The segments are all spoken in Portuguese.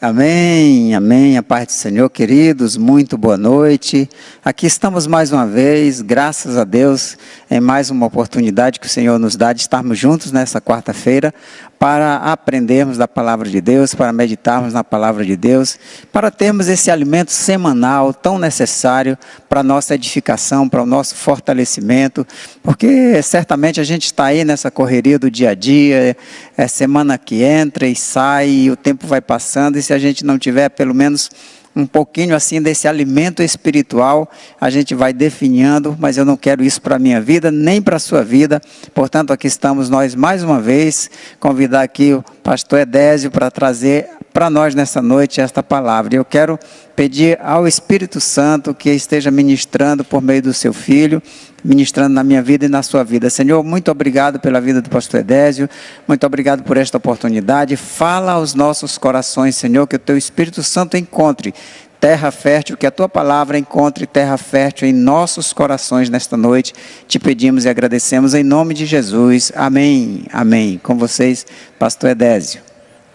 Amém, amém, a paz do Senhor, queridos, muito boa noite. Aqui estamos mais uma vez, graças a Deus, em mais uma oportunidade que o Senhor nos dá de estarmos juntos nessa quarta-feira para aprendermos da palavra de Deus, para meditarmos na palavra de Deus, para termos esse alimento semanal tão necessário para a nossa edificação, para o nosso fortalecimento, porque certamente a gente está aí nessa correria do dia a dia, é semana que entra e sai, e o tempo vai passando, e se a gente não tiver pelo menos um pouquinho assim desse alimento espiritual, a gente vai definhando, mas eu não quero isso para a minha vida, nem para a sua vida. Portanto, aqui estamos nós mais uma vez, convidar aqui o pastor Edésio para trazer para nós nessa noite esta palavra. Eu quero pedir ao Espírito Santo que esteja ministrando por meio do seu Filho, ministrando na minha vida e na sua vida. Senhor, muito obrigado pela vida do pastor Edésio, muito obrigado por esta oportunidade. Fala aos nossos corações, Senhor, que o teu Espírito Santo encontre terra fértil, que a tua palavra encontre terra fértil em nossos corações nesta noite. Te pedimos e agradecemos em nome de Jesus. Amém, amém. Com vocês, pastor Edésio.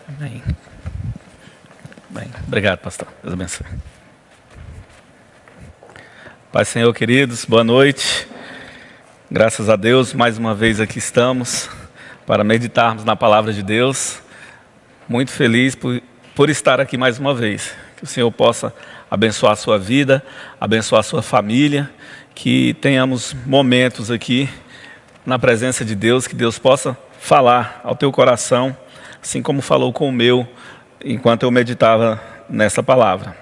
Amém. Bem, obrigado, pastor. Deus abençoe. Pai, Senhor, queridos, boa noite. Graças a Deus, mais uma vez aqui estamos para meditarmos na palavra de Deus. Muito feliz por estar aqui mais uma vez. Que o Senhor possa abençoar a sua vida, abençoar a sua família, que tenhamos momentos aqui na presença de Deus, que Deus possa falar ao teu coração, assim como falou com o meu, enquanto eu meditava nessa palavra.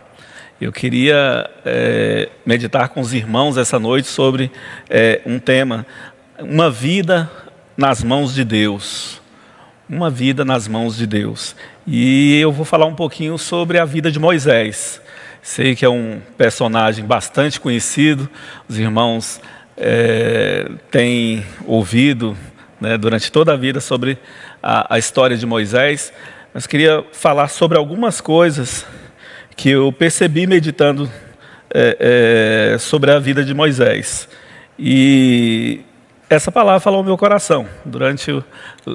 Eu queria meditar com os irmãos essa noite sobre um tema, uma vida nas mãos de Deus. Uma vida nas mãos de Deus. E eu vou falar um pouquinho sobre a vida de Moisés. Sei que é um personagem bastante conhecido, os irmãos têm ouvido, né, durante toda a vida sobre a história de Moisés. Mas queria falar sobre algumas coisas que eu percebi meditando sobre a vida de Moisés. E essa palavra falou ao meu coração. Durante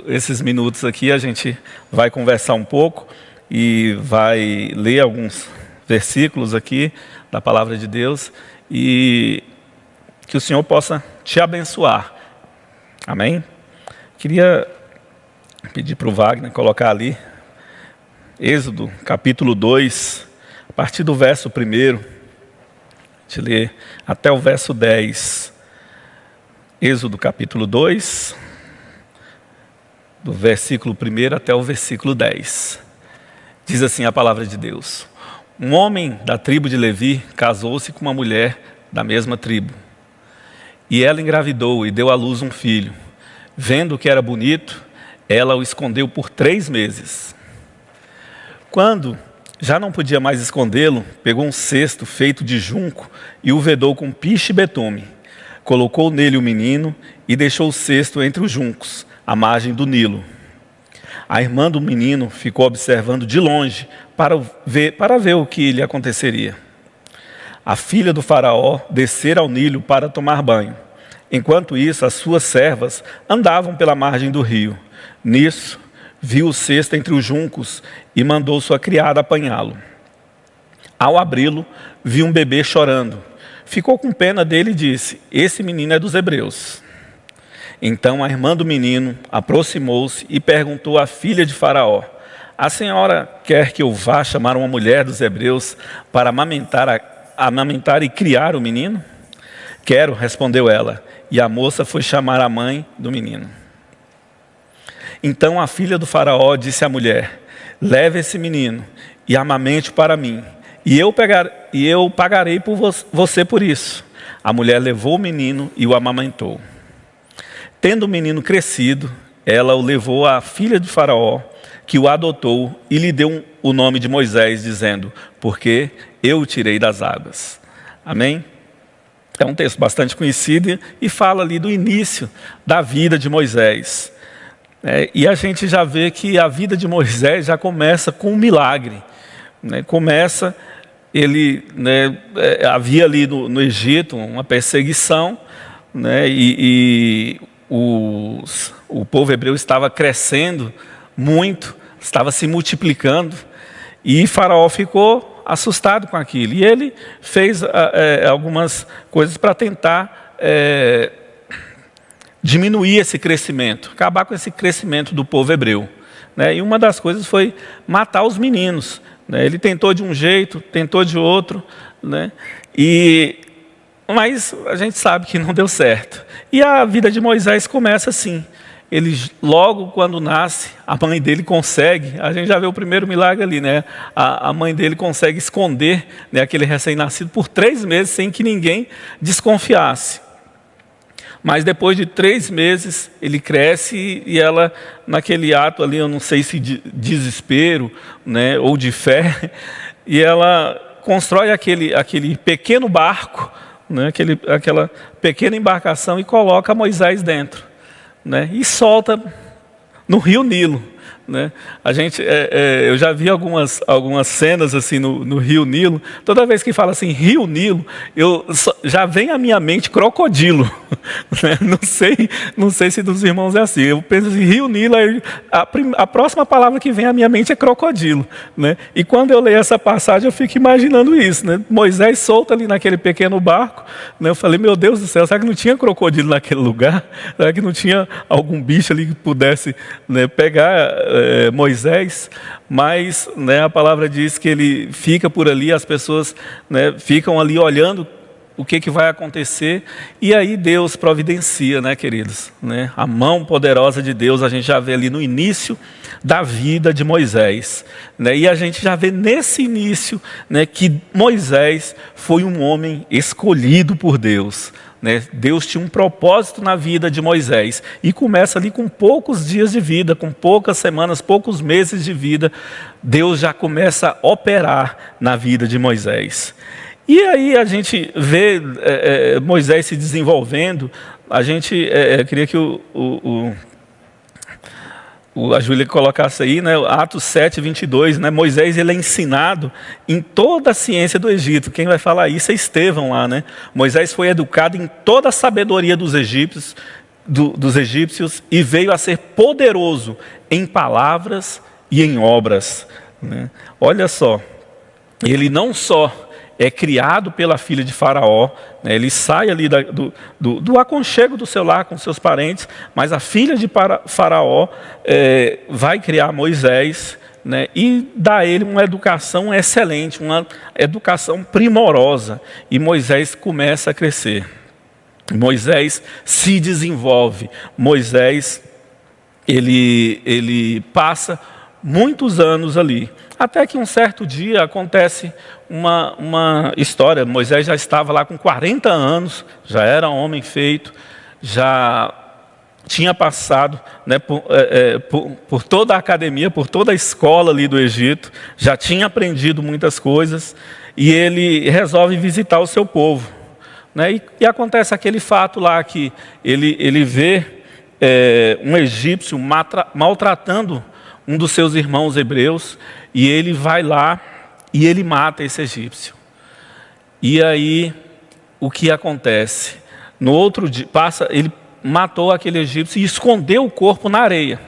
esses minutos aqui a gente vai conversar um pouco e vai ler alguns versículos aqui da palavra de Deus e que o Senhor possa te abençoar. Amém? Queria pedir para o Wagner colocar ali Êxodo, capítulo 2, a partir do verso 1, a gente lê até o verso 10. Êxodo, capítulo 2, do versículo 1 até o versículo 10. Diz assim a palavra de Deus: Um homem da tribo de Levi casou-se com uma mulher da mesma tribo. E ela engravidou e deu à luz um filho. Vendo que era bonito, ela o escondeu por 3 meses. Quando já não podia mais escondê-lo, pegou um cesto feito de junco e o vedou com piche e betume. Colocou nele o menino e deixou o cesto entre os juncos, à margem do Nilo. A irmã do menino ficou observando de longe para ver o que lhe aconteceria. A filha do faraó descera ao Nilo para tomar banho. Enquanto isso, as suas servas andavam pela margem do rio. Nisso, viu o cesto entre os juncos e mandou sua criada apanhá-lo. Ao abri-lo, viu um bebê chorando. Ficou com pena dele e disse: Esse menino é dos hebreus. Então a irmã do menino aproximou-se e perguntou à filha de Faraó: A senhora quer que eu vá chamar uma mulher dos hebreus para amamentar e criar o menino? Quero, respondeu ela. E a moça foi chamar a mãe do menino. Então a filha do faraó disse à mulher: Leve esse menino e amamente para mim, e eu pagarei por você por isso. A mulher levou o menino e o amamentou. Tendo o menino crescido, ela o levou à filha de Faraó, que o adotou e lhe deu o nome de Moisés, dizendo: Porque eu o tirei das águas. Amém? É um texto bastante conhecido e fala ali do início da vida de Moisés. E a gente já vê que a vida de Moisés já começa com um milagre. Começa, havia ali no Egito uma perseguição, e o povo hebreu estava crescendo muito, estava se multiplicando, E Faraó ficou assustado com aquilo. E ele fez algumas coisas para tentar diminuir esse crescimento, acabar com esse crescimento do povo hebreu, né? E uma das coisas foi matar os meninos, né? Ele tentou de um jeito, tentou de outro, né? Mas a gente sabe que não deu certo. E a vida de Moisés começa assim. Ele, logo quando nasce, a mãe dele consegue, a gente já vê o primeiro milagre ali, né? A mãe dele consegue esconder, né, aquele recém-nascido por 3 meses sem que ninguém desconfiasse. Mas depois de 3 meses, ele cresce e ela, naquele ato ali, eu não sei se de desespero, né, ou de fé, e ela constrói aquele pequeno barco, né, aquela pequena embarcação, e coloca Moisés dentro, né, e solta no rio Nilo, né? Eu já vi algumas cenas assim no rio Nilo. Toda vez que fala assim rio Nilo, já vem à minha mente crocodilo, né? Não sei se dos irmãos é assim. Eu penso assim, rio Nilo, a próxima palavra que vem à minha mente é crocodilo, né? E quando eu leio essa passagem, eu fico imaginando isso, né? Moisés solta ali naquele pequeno barco, né? Eu falei, meu Deus do céu, será que não tinha crocodilo naquele lugar? Será que não tinha algum bicho ali que pudesse, né, pegar Moisés? Mas, né, a palavra diz que ele fica por ali, as pessoas, né, ficam ali olhando o que vai acontecer, e aí Deus providencia, né, queridos? Né? A mão poderosa de Deus a gente já vê ali no início da vida de Moisés, né? E a gente já vê nesse início, né, que Moisés foi um homem escolhido por Deus, né? Deus tinha um propósito na vida de Moisés, e começa ali com poucos dias de vida, com poucas semanas, poucos meses de vida, Deus já começa a operar na vida de Moisés. E aí a gente vê Moisés se desenvolvendo. A gente queria que a Júlia colocasse aí, né, Atos 7, 22, né, Moisés ele é ensinado em toda a ciência do Egito. Quem vai falar isso é Estevão lá, né? Moisés foi educado em toda a sabedoria dos egípcios, e veio a ser poderoso em palavras e em obras, né? Olha só, ele não só é criado pela filha de Faraó, né? Ele sai ali do aconchego do seu lar com seus parentes, mas a filha de Faraó vai criar Moisés, né? E dá a ele uma educação excelente, uma educação primorosa, e Moisés começa a crescer. Moisés se desenvolve. Moisés, ele passa muitos anos ali, até que um certo dia acontece uma história. Moisés já estava lá com 40 anos, já era homem feito, já tinha passado, né, por toda a academia, por toda a escola ali do Egito, já tinha aprendido muitas coisas, e ele resolve visitar o seu povo, né? E acontece aquele fato lá que ele vê um egípcio maltratando um dos seus irmãos hebreus, e ele vai lá e ele mata esse egípcio. E aí, o que acontece? No outro dia, ele matou aquele egípcio e escondeu o corpo na areia.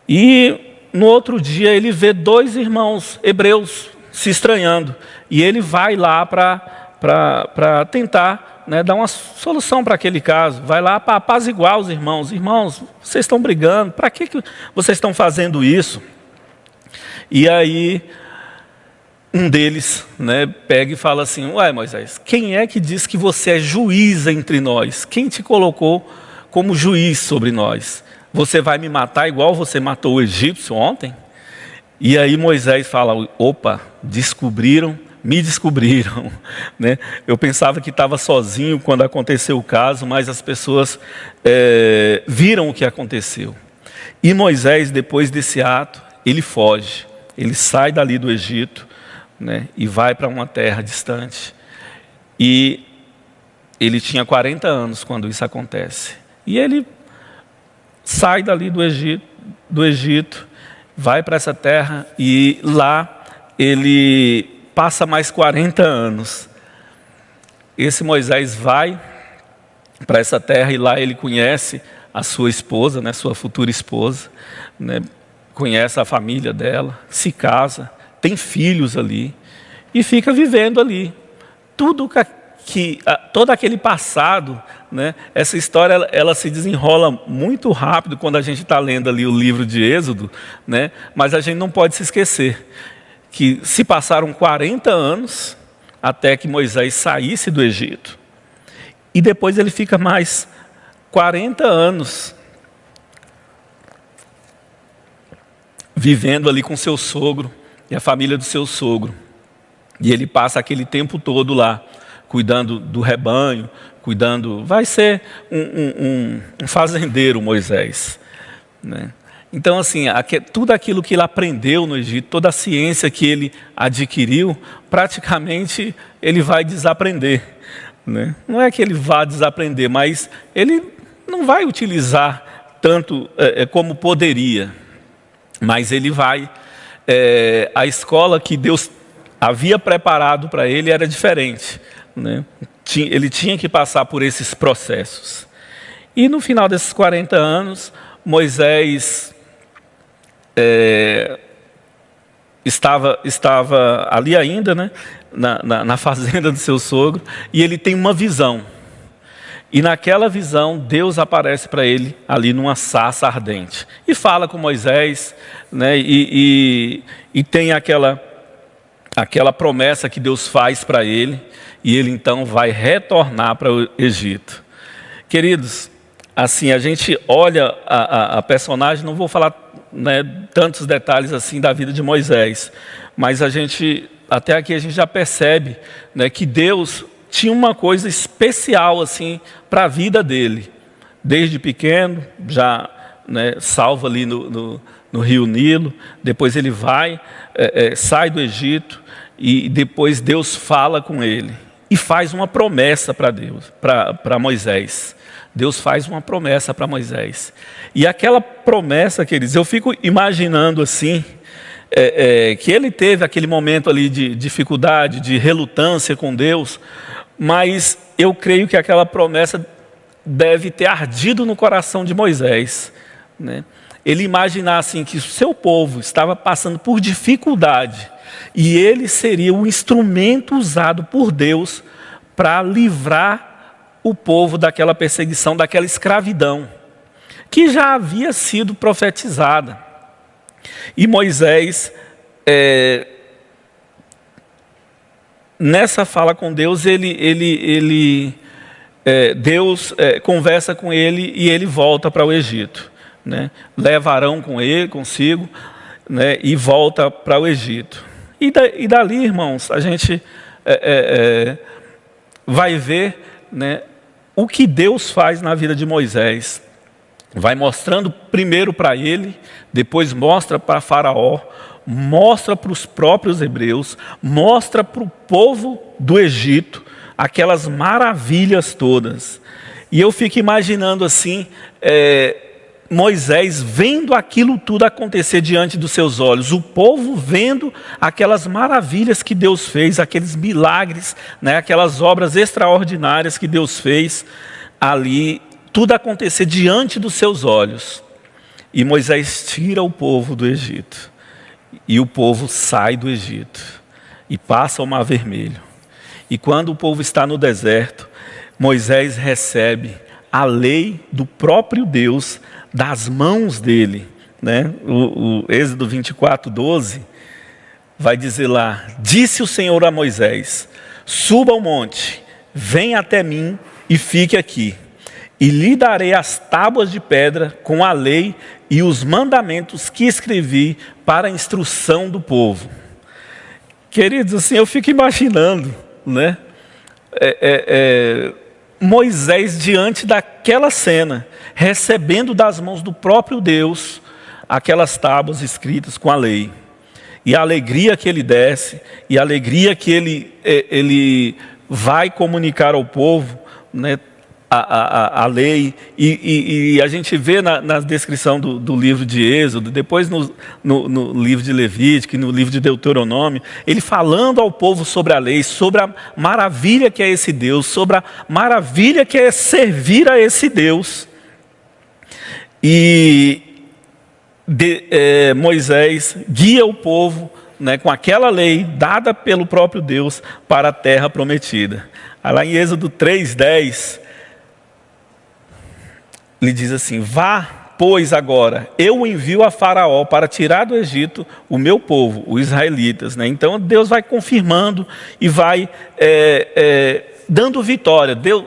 E no outro dia ele vê 2 irmãos hebreus se estranhando, e ele vai lá para tentar, né, dar uma solução para aquele caso. Vai lá para apaziguar os irmãos. Irmãos, vocês estão brigando, para que vocês estão fazendo isso? E aí um deles, né, pega e fala assim, ué Moisés, quem é que diz que você é juiz entre nós? Quem te colocou como juiz sobre nós? Você vai me matar igual você matou o egípcio ontem? E aí Moisés fala, opa, me descobriram, né? Eu pensava que estava sozinho quando aconteceu o caso, mas as pessoas viram o que aconteceu. E Moisés, depois desse ato, ele foge, ele sai dali do Egito, né, e vai para uma terra distante. E ele tinha 40 anos quando isso acontece. E ele sai dali do Egito, vai para essa terra, e lá ele passa mais 40 anos. Esse Moisés vai para essa terra, e lá ele conhece a sua esposa, né, sua futura esposa, né, conhece a família dela, se casa, tem filhos ali, e fica vivendo ali. Todo aquele passado, né, essa história ela se desenrola muito rápido quando a gente está lendo ali o livro de Êxodo, né, mas a gente não pode se esquecer que se passaram 40 anos até que Moisés saísse do Egito. E depois ele fica mais 40 anos vivendo ali com seu sogro e a família do seu sogro. E ele passa aquele tempo todo lá, cuidando do rebanho, vai ser um fazendeiro, Moisés, né? Então, assim, tudo aquilo que ele aprendeu no Egito, toda a ciência que ele adquiriu, praticamente ele vai desaprender, né? Não é que ele vá desaprender, mas ele não vai utilizar tanto como poderia. Mas ele vai, a escola que Deus havia preparado para ele era diferente, né? Ele tinha que passar por esses processos. E no final desses 40 anos, Moisés estava ali ainda, né, na fazenda do seu sogro, e ele tem uma visão. E naquela visão, Deus aparece para ele ali numa sarça ardente. E fala com Moisés, né, e tem aquela promessa que Deus faz para ele, e ele então vai retornar para o Egito. Queridos, assim, a gente olha a personagem, não vou falar, né, tantos detalhes assim da vida de Moisés, mas até aqui a gente já percebe, né, que Deus tinha uma coisa especial assim para a vida dele. Desde pequeno, já, né, salvo ali no rio Nilo, depois ele sai do Egito, e depois Deus fala com ele e faz uma promessa para Moisés. Deus faz uma promessa para Moisés. E aquela promessa, queridos, eu fico imaginando assim, que ele teve aquele momento ali de dificuldade, de relutância com Deus, mas eu creio que aquela promessa deve ter ardido no coração de Moisés, né? Ele imaginar assim, que o seu povo estava passando por dificuldade, e ele seria o instrumento usado por Deus para livrar o povo daquela perseguição, daquela escravidão, que já havia sido profetizada. E Moisés, nessa fala com Deus, Deus conversa com ele e ele volta para o Egito, né? Leva Arão com ele, consigo, né? E volta para o Egito. E dali, irmãos, a gente vai ver, né, o que Deus faz na vida de Moisés. Vai mostrando primeiro para ele, depois mostra para Faraó, mostra para os próprios hebreus, mostra para o povo do Egito, aquelas maravilhas todas. E eu fico imaginando assim, Moisés vendo aquilo tudo acontecer diante dos seus olhos, o povo vendo aquelas maravilhas que Deus fez, aqueles milagres, né, aquelas obras extraordinárias que Deus fez ali, tudo acontecer diante dos seus olhos. E Moisés tira o povo do Egito, e o povo sai do Egito, e passa o Mar Vermelho. E quando o povo está no deserto, Moisés recebe a lei do próprio Deus das mãos dele, né? O Êxodo 24:12 vai dizer lá: disse o Senhor a Moisés: suba ao monte, venha até mim e fique aqui, e lhe darei as tábuas de pedra com a lei e os mandamentos que escrevi para a instrução do povo. Queridos, assim, eu fico imaginando, né? Moisés diante daquela cena, recebendo das mãos do próprio Deus aquelas tábuas escritas com a lei, e a alegria que ele desce, e a alegria que ele vai comunicar ao povo, né, a lei, e a gente vê na descrição do livro de Êxodo, depois no livro de Levítico e no livro de Deuteronômio, ele falando ao povo sobre a lei, sobre a maravilha que é esse Deus, sobre a maravilha que é servir a esse Deus. E Moisés guia o povo né, com aquela lei dada pelo próprio Deus para a terra prometida. Aí lá em Êxodo 3:10, ele diz assim: vá, pois agora, eu envio a Faraó para tirar do Egito o meu povo, os israelitas. Né? Então Deus vai confirmando e vai dando vitória. Deus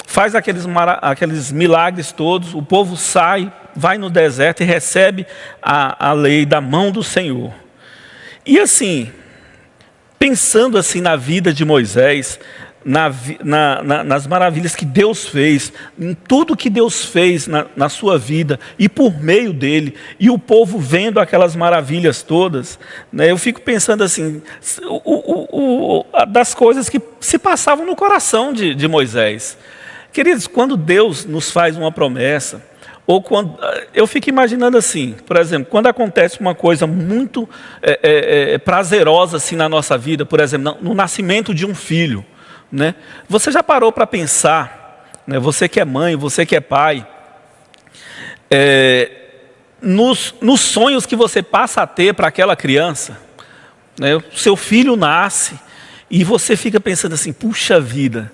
faz aqueles milagres todos, o povo sai, vai no deserto e recebe a lei da mão do Senhor. E assim, pensando assim na vida de Moisés, nas maravilhas que Deus fez, em tudo que Deus fez na sua vida e por meio dele, e o povo vendo aquelas maravilhas todas, né, eu fico pensando assim, das coisas que se passavam no coração de Moisés. Queridos, quando Deus nos faz uma promessa, ou quando, eu fico imaginando assim, por exemplo, quando acontece uma coisa muito prazerosa assim na nossa vida, por exemplo, no nascimento de um filho, né? Você já parou para pensar, né, você que é mãe, você que é pai, nos sonhos que você passa a ter para aquela criança, né? O seu filho nasce e você fica pensando assim, puxa vida,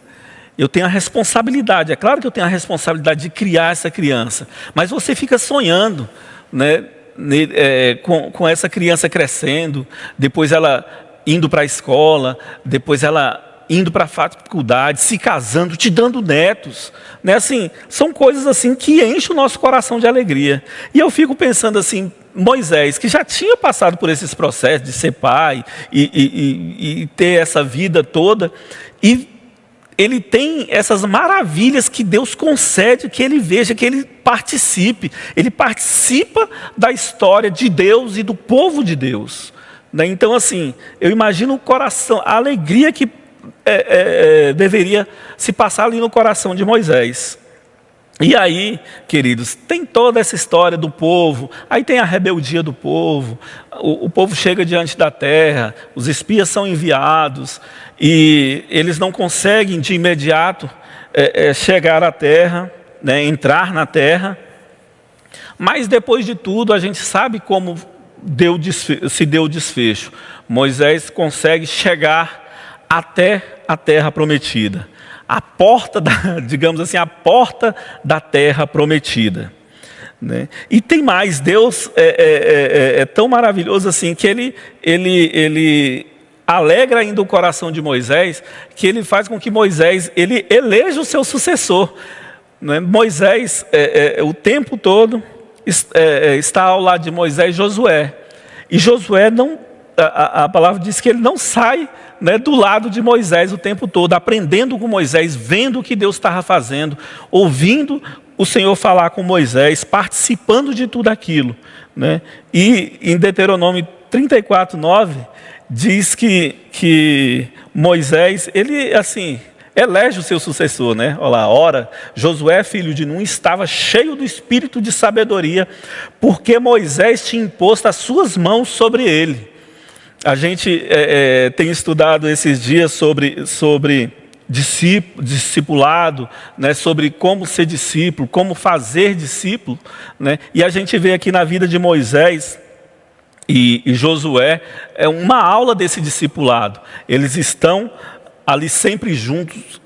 eu tenho a responsabilidade, é claro que eu tenho a responsabilidade de criar essa criança, mas você fica sonhando, né, com essa criança crescendo, depois ela indo para a escola, depois ela indo para a faculdade, se casando, te dando netos, né? Assim, são coisas assim que enchem o nosso coração de alegria. E eu fico pensando assim, Moisés, que já tinha passado por esses processos de ser pai e ter essa vida toda, e ele tem essas maravilhas que Deus concede, que ele veja, que ele participe. Ele participa da história de Deus e do povo de Deus. Né? Então, assim, eu imagino o coração, a alegria que deveria se passar ali no coração de Moisés. E aí, queridos, tem toda essa história do povo, aí tem a rebeldia do povo, o povo chega diante da terra, os espias são enviados, e eles não conseguem de imediato chegar à terra, né, entrar na terra, mas depois de tudo a gente sabe como se deu o desfecho. Moisés consegue chegar até a terra prometida. A porta, digamos assim, a porta da terra prometida. Né? E tem mais, Deus é tão maravilhoso assim, que ele alegra ainda o coração de Moisés, que ele faz com que Moisés, ele eleja o seu sucessor. Né? Moisés, o tempo todo, está ao lado de Moisés Josué. E Josué não, a palavra diz que ele não sai, né, do lado de Moisés o tempo todo, aprendendo com Moisés, vendo o que Deus estava fazendo, ouvindo o Senhor falar com Moisés, participando de tudo aquilo. Né? E em Deuteronômio 34:9, diz que Moisés, ele assim, elege o seu sucessor, né? Olha lá, ora, Josué, filho de Nun, estava cheio do espírito de sabedoria, porque Moisés tinha imposto as suas mãos sobre ele. A gente tem estudado esses dias sobre discipulado, né, sobre como ser discípulo, como fazer discípulo, né, e a gente vê aqui na vida de Moisés e Josué, uma aula desse discipulado. Eles estão ali sempre juntos,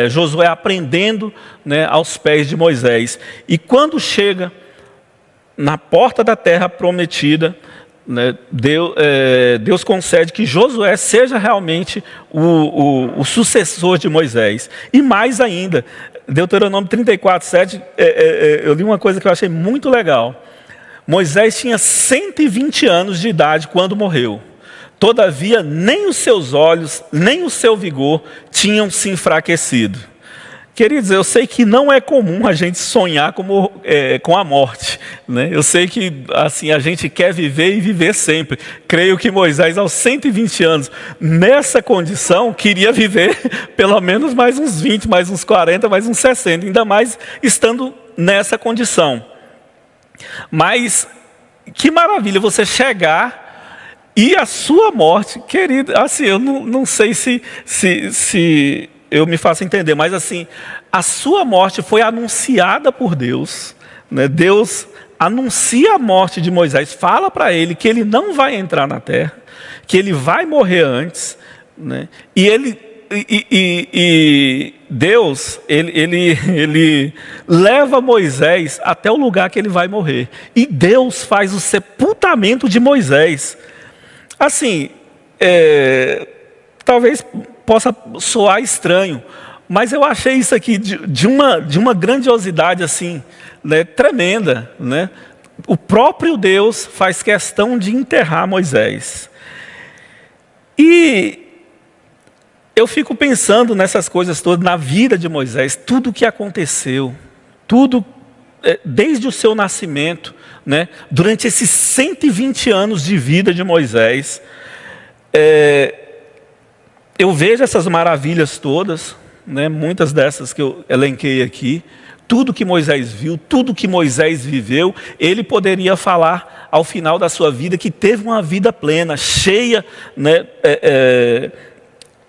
Josué aprendendo, né, aos pés de Moisés. E quando chega na porta da terra prometida, né, Deus concede que Josué seja realmente o sucessor de Moisés. E mais ainda, Deuteronômio 34:7, eu li uma coisa que eu achei muito legal. Moisés tinha 120 anos de idade quando morreu. Todavia, nem os seus olhos, nem o seu vigor tinham se enfraquecido. Queridos, eu sei que não é comum a gente sonhar com a morte. Né? Eu sei que assim, a gente quer viver e viver sempre. Creio que Moisés, aos 120 anos, nessa condição, queria viver pelo menos mais uns 20, mais uns 40, mais uns 60. Ainda mais estando nessa condição. Mas que maravilha você chegar e a sua morte, querido, assim, eu não sei se eu me faço entender, mas assim, a sua morte foi anunciada por Deus, né? Deus anuncia a morte de Moisés, fala para ele que ele não vai entrar na terra, que ele vai morrer antes, né? E Deus, ele leva Moisés até o lugar que ele vai morrer. E Deus faz o sepultamento de Moisés. Assim, talvez possa soar estranho, mas eu achei isso aqui de uma grandiosidade assim, né, tremenda, né? O próprio Deus faz questão de enterrar Moisés. E eu fico pensando nessas coisas todas, na vida de Moisés, tudo o que aconteceu, tudo desde o seu nascimento, né, durante esses 120 anos de vida de Moisés. Eu vejo essas maravilhas todas, né, muitas dessas que eu elenquei aqui, tudo que Moisés viu, tudo que Moisés viveu, ele poderia falar ao final da sua vida que teve uma vida plena, cheia, né,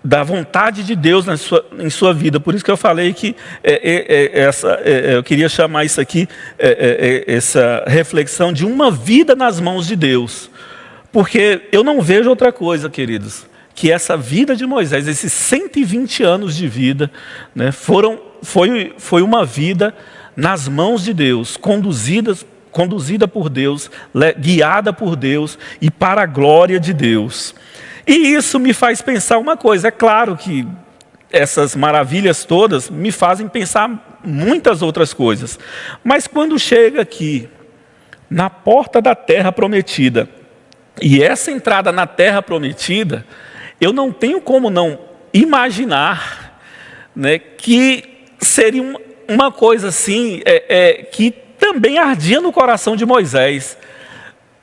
da vontade de Deus em sua vida. Por isso que eu falei que eu queria chamar isso aqui, essa reflexão de uma vida nas mãos de Deus. Porque eu não vejo outra coisa, queridos, que essa vida de Moisés, esses 120 anos de vida, né, foi uma vida nas mãos de Deus, conduzida por Deus, guiada por Deus e para a glória de Deus. E isso me faz pensar uma coisa. É claro que essas maravilhas todas me fazem pensar muitas outras coisas. Mas quando chega aqui, na porta da terra prometida, e essa entrada na terra prometida, eu não tenho como não imaginar, né, que seria uma coisa assim, que também ardia no coração de Moisés.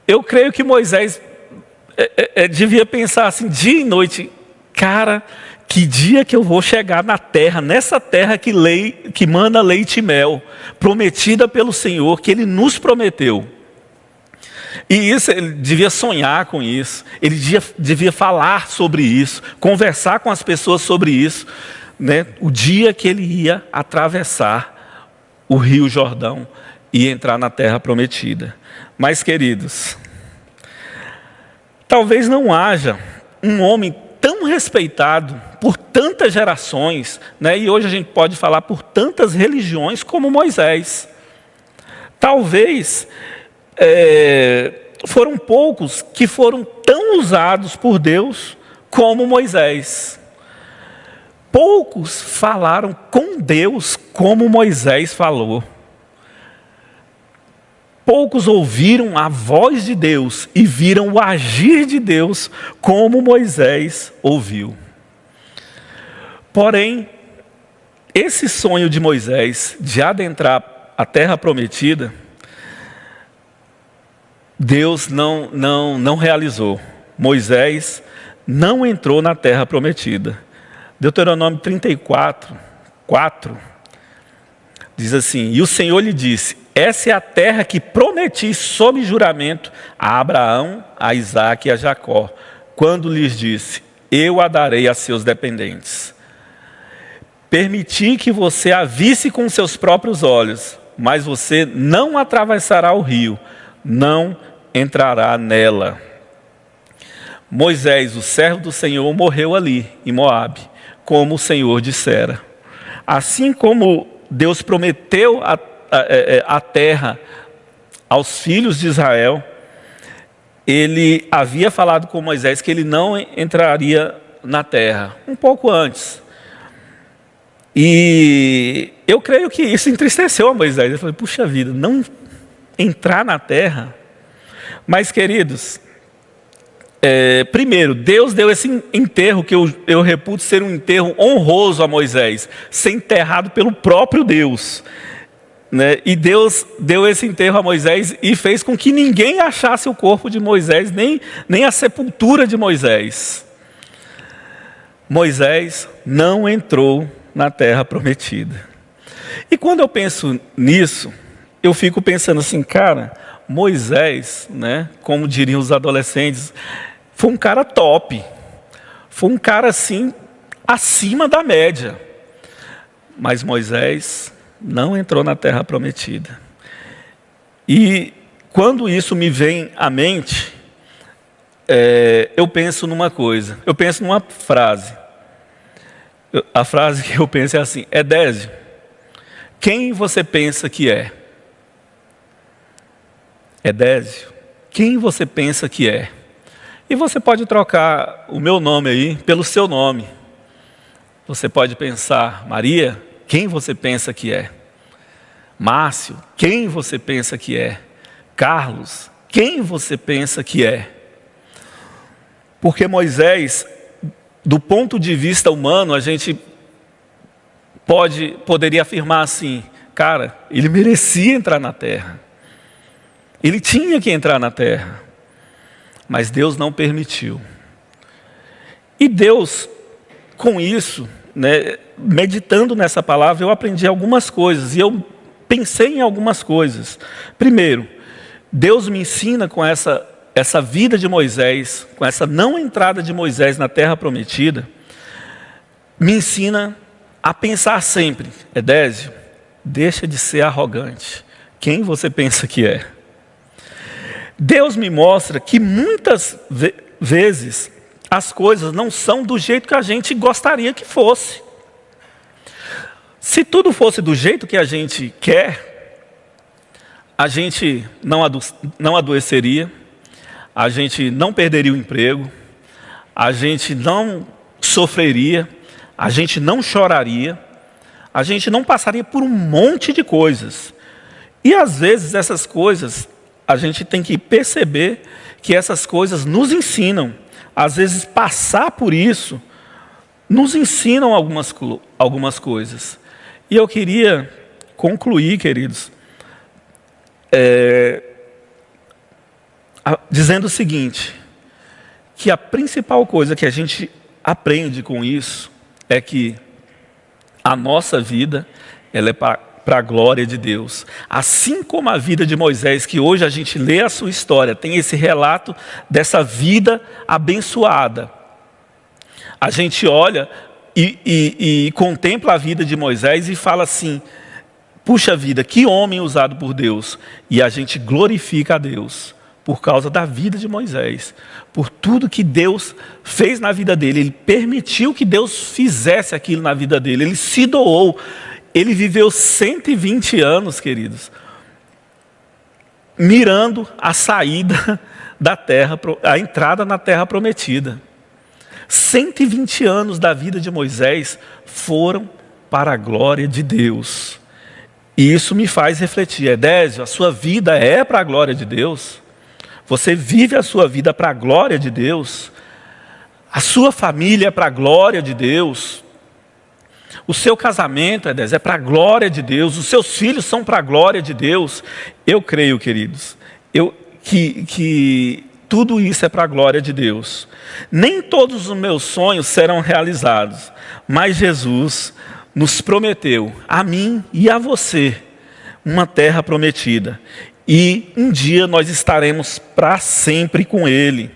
Eu creio que Moisés devia pensar assim, dia e noite, cara, que dia que eu vou chegar na terra, nessa terra que manda leite e mel, prometida pelo Senhor, que Ele nos prometeu. E isso, ele devia sonhar com isso, ele devia falar sobre isso, conversar com as pessoas sobre isso, né? O dia que ele ia atravessar o Rio Jordão e entrar na terra prometida. Mas, queridos, talvez não haja um homem tão respeitado por tantas gerações, né? E hoje a gente pode falar por tantas religiões como Moisés. Talvez foram poucos que foram tão usados por Deus como Moisés. Poucos falaram com Deus como Moisés falou. Poucos ouviram a voz de Deus e viram o agir de Deus como Moisés ouviu. Porém, esse sonho de Moisés de adentrar a terra prometida, Deus não realizou. Moisés não entrou na terra prometida. Deuteronômio 34, 4, diz assim: e o Senhor lhe disse: essa é a terra que prometi sob juramento a Abraão, a Isaque e a Jacó, quando lhes disse: eu a darei a seus dependentes. Permiti que você a visse com seus próprios olhos, mas você não atravessará o rio, não entrará nela. Moisés, o servo do Senhor, morreu ali, em Moabe, como o Senhor dissera. Assim como Deus prometeu a terra aos filhos de Israel, ele havia falado com Moisés que ele não entraria na terra, um pouco antes. E eu creio que isso entristeceu a Moisés. Ele falou: puxa vida, não entrar na terra. Mas, queridos, primeiro, Deus deu esse enterro que eu reputo ser um enterro honroso a Moisés, ser enterrado pelo próprio Deus, né? E Deus deu esse enterro a Moisés e fez com que ninguém achasse o corpo de Moisés, nem a sepultura de Moisés. Moisés não entrou na terra prometida. E quando eu penso nisso, eu fico pensando assim, cara, Moisés, né, como diriam os adolescentes, foi um cara top, foi um cara assim, acima da média. Mas Moisés não entrou na terra prometida. E quando isso me vem à mente, eu penso numa coisa, eu penso numa frase. A frase que eu penso é assim: Edésio, quem você pensa que é? Edésio, quem você pensa que é? E você pode trocar o meu nome aí pelo seu nome. Você pode pensar: Maria, quem você pensa que é? Márcio, quem você pensa que é? Carlos, quem você pensa que é? Porque Moisés, do ponto de vista humano, a gente poderia afirmar assim: cara, ele merecia entrar na terra. Ele tinha que entrar na terra. Mas Deus não permitiu. E Deus, com isso, né, meditando nessa palavra, eu aprendi algumas coisas. E eu pensei em algumas coisas. Primeiro, Deus me ensina com essa vida de Moisés, com essa não entrada de Moisés na terra prometida, me ensina a pensar sempre: Edésio, deixa de ser arrogante. Quem você pensa que é? Deus me mostra que muitas vezes as coisas não são do jeito que a gente gostaria que fosse. Se tudo fosse do jeito que a gente quer, a gente não adoeceria, a gente não perderia o emprego, a gente não sofreria, a gente não choraria, a gente não passaria por um monte de coisas. E às vezes essas coisas, a gente tem que perceber que essas coisas nos ensinam. Às vezes passar por isso nos ensinam algumas coisas. E eu queria concluir, queridos, dizendo o seguinte: que a principal coisa que a gente aprende com isso é que a nossa vida, ela é para a glória de Deus. Assim como a vida de Moisés, que hoje a gente lê a sua história, tem esse relato dessa vida abençoada. A gente olha e contempla a vida de Moisés e fala assim: puxa vida, que homem usado por Deus. E a gente glorifica a Deus por causa da vida de Moisés, por tudo que Deus fez na vida dele. Ele permitiu que Deus fizesse aquilo na vida dele, ele se doou. Ele viveu 120 anos, queridos, mirando a saída da terra, a entrada na terra prometida. 120 anos da vida de Moisés foram para a glória de Deus. E isso me faz refletir: Edésio, a sua vida é para a glória de Deus? Você vive a sua vida para a glória de Deus? A sua família é para a glória de Deus? O seu casamento, Edésio, é para a glória de Deus? Os seus filhos são para a glória de Deus? Eu creio, queridos, que tudo isso é para a glória de Deus. Nem todos os meus sonhos serão realizados, mas Jesus nos prometeu, a mim e a você, uma terra prometida. E um dia nós estaremos para sempre com Ele.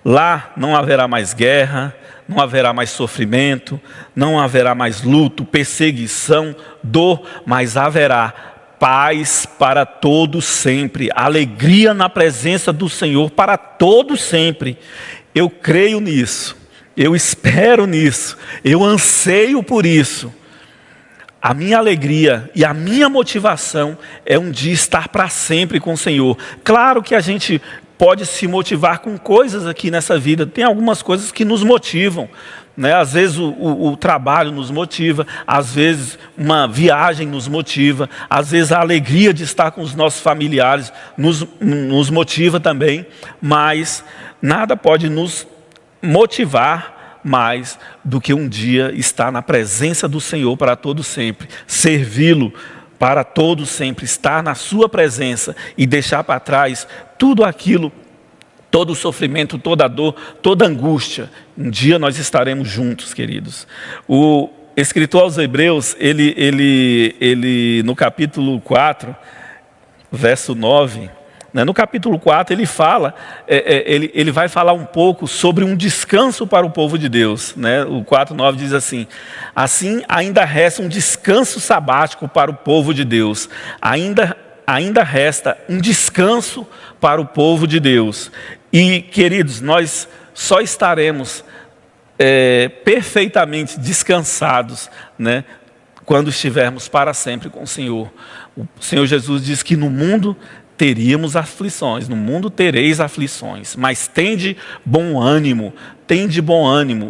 Lá não haverá mais guerra, não haverá mais sofrimento, não haverá mais luto, perseguição, dor, mas haverá paz para todos sempre, alegria na presença do Senhor para todos sempre. Eu creio nisso, eu espero nisso, eu anseio por isso. A minha alegria e a minha motivação é um dia estar para sempre com o Senhor. Claro que a gente pode se motivar com coisas aqui nessa vida. Tem algumas coisas que nos motivam, né? Às vezes o trabalho nos motiva, às vezes uma viagem nos motiva, às vezes a alegria de estar com os nossos familiares nos motiva também, mas nada pode nos motivar mais do que um dia estar na presença do Senhor para todo sempre, servi-lo para todo sempre, estar na sua presença e deixar para trás tudo aquilo, todo o sofrimento, toda a dor, toda a angústia. Um dia nós estaremos juntos, queridos. O escritor aos Hebreus, ele no capítulo 4, verso 9, né, no capítulo 4 ele fala, ele vai falar um pouco sobre um descanso para o povo de Deus, né? O 4:9 diz assim: assim ainda resta um descanso sabático para o povo de Deus, ainda ainda resta um descanso para o povo de Deus. E, queridos, nós só estaremos perfeitamente descansados, né, quando estivermos para sempre com o Senhor. O Senhor Jesus diz que no mundo teríamos aflições, no mundo tereis aflições, mas tende bom ânimo,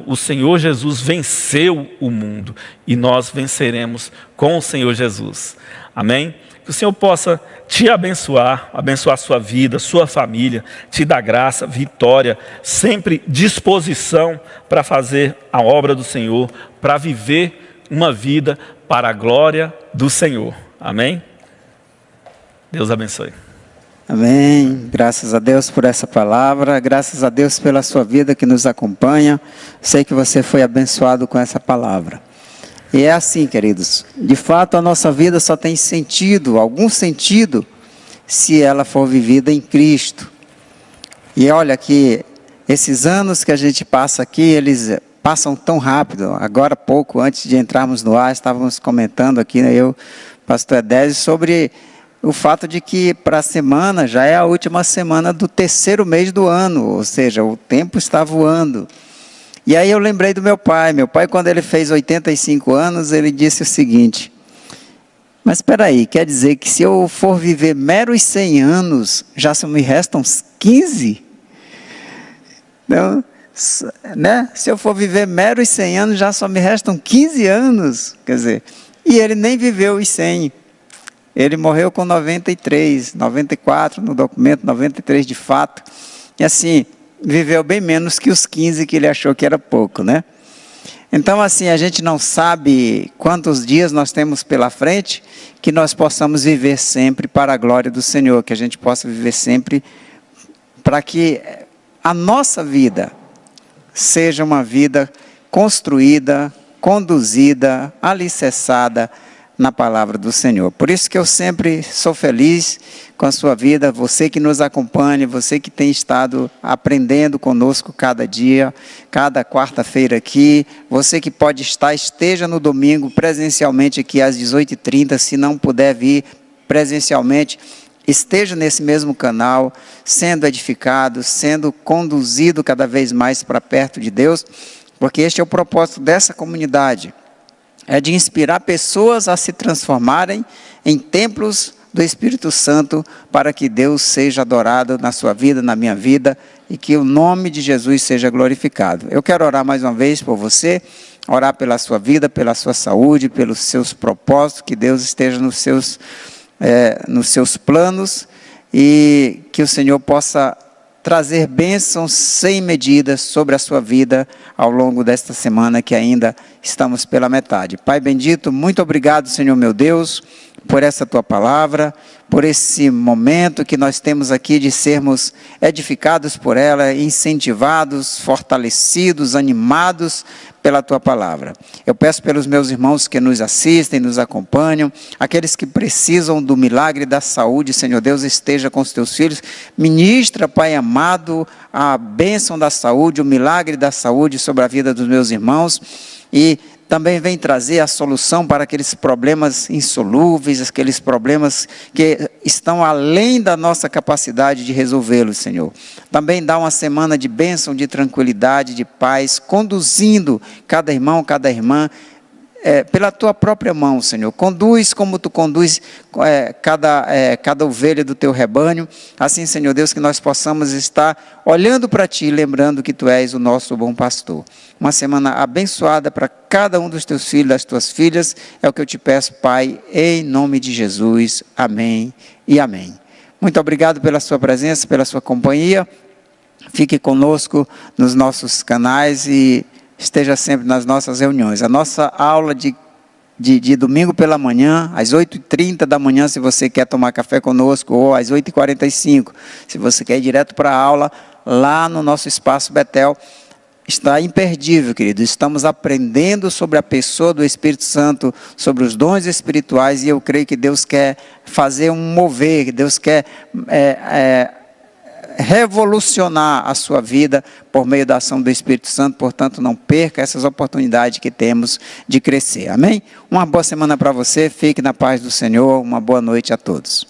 o Senhor Jesus venceu o mundo e nós venceremos com o Senhor Jesus. Amém? Que o Senhor possa te abençoar a sua vida, sua família, te dar graça, vitória, sempre disposição para fazer a obra do Senhor, para viver uma vida para a glória do Senhor. Amém? Deus abençoe. Amém. Graças a Deus por essa palavra, graças a Deus pela sua vida que nos acompanha. Sei que você foi abençoado com essa palavra. E é assim, queridos, de fato a nossa vida só tem sentido, algum sentido, se ela for vivida em Cristo. E olha que esses anos que a gente passa aqui, eles passam tão rápido. Agora há pouco, antes de entrarmos no ar, estávamos comentando aqui, né, eu, pastor Edésio, sobre o fato de que para a semana já é a última semana do terceiro mês do ano, ou seja, o tempo está voando. E aí eu lembrei do meu pai. Meu pai, quando ele fez 85 anos, ele disse o seguinte: mas espera aí, quer dizer que se eu for viver meros 100 anos, já só me restam uns 15? Então, né? Se eu for viver meros 100 anos, já só me restam 15 anos. Quer dizer, e ele nem viveu os 100. Ele morreu com 93, 94 no documento, 93 de fato. E assim, viveu bem menos que os 15 que ele achou que era pouco, né? Então assim, a gente não sabe quantos dias nós temos pela frente, que nós possamos viver sempre para a glória do Senhor, que a gente possa viver sempre para que a nossa vida seja uma vida construída, conduzida, alicerçada na palavra do Senhor. Por isso que eu sempre sou feliz com a sua vida, você que nos acompanha, você que tem estado aprendendo conosco cada dia, cada quarta-feira aqui, você que pode estar, esteja no domingo presencialmente aqui às 18h30, se não puder vir presencialmente, esteja nesse mesmo canal, sendo edificado, sendo conduzido cada vez mais para perto de Deus, porque este é o propósito dessa comunidade. É de inspirar pessoas a se transformarem em templos do Espírito Santo, para que Deus seja adorado na sua vida, na minha vida, e que o nome de Jesus seja glorificado. Eu quero orar mais uma vez por você, orar pela sua vida, pela sua saúde, pelos seus propósitos, que Deus esteja nos seus planos, e que o Senhor possa trazer bênçãos sem medida sobre a sua vida ao longo desta semana que ainda estamos pela metade. Pai bendito, muito obrigado, Senhor meu Deus, por essa tua palavra, por esse momento que nós temos aqui de sermos edificados por ela, incentivados, fortalecidos, animados pela tua palavra. Eu peço pelos meus irmãos que nos assistem, nos acompanham, aqueles que precisam do milagre da saúde, Senhor Deus, esteja com os teus filhos, ministra, Pai amado, a bênção da saúde, o milagre da saúde sobre a vida dos meus irmãos, e também vem trazer a solução para aqueles problemas insolúveis, aqueles problemas que estão além da nossa capacidade de resolvê-los, Senhor. Também dá uma semana de bênção, de tranquilidade, de paz, conduzindo cada irmão, cada irmã, pela tua própria mão, Senhor. Conduz como tu conduz cada ovelha do teu rebanho. Assim, Senhor Deus, que nós possamos estar olhando para ti, lembrando que tu és o nosso bom pastor. Uma semana abençoada para cada um dos teus filhos, das tuas filhas, é o que eu te peço, Pai, em nome de Jesus. Amém e amém. Muito obrigado pela sua presença, pela sua companhia. Fique conosco nos nossos canais e esteja sempre nas nossas reuniões. A nossa aula de domingo pela manhã, às 8h30 da manhã, se você quer tomar café conosco, ou às 8h45, se você quer ir direto para a aula, lá no nosso espaço Betel, está imperdível, querido. Estamos aprendendo sobre a pessoa do Espírito Santo, sobre os dons espirituais, e eu creio que Deus quer fazer um mover, Deus quer revolucionar a sua vida por meio da ação do Espírito Santo. Portanto, não perca essas oportunidades que temos de crescer. Amém? Uma boa semana para você, fique na paz do Senhor, uma boa noite a todos.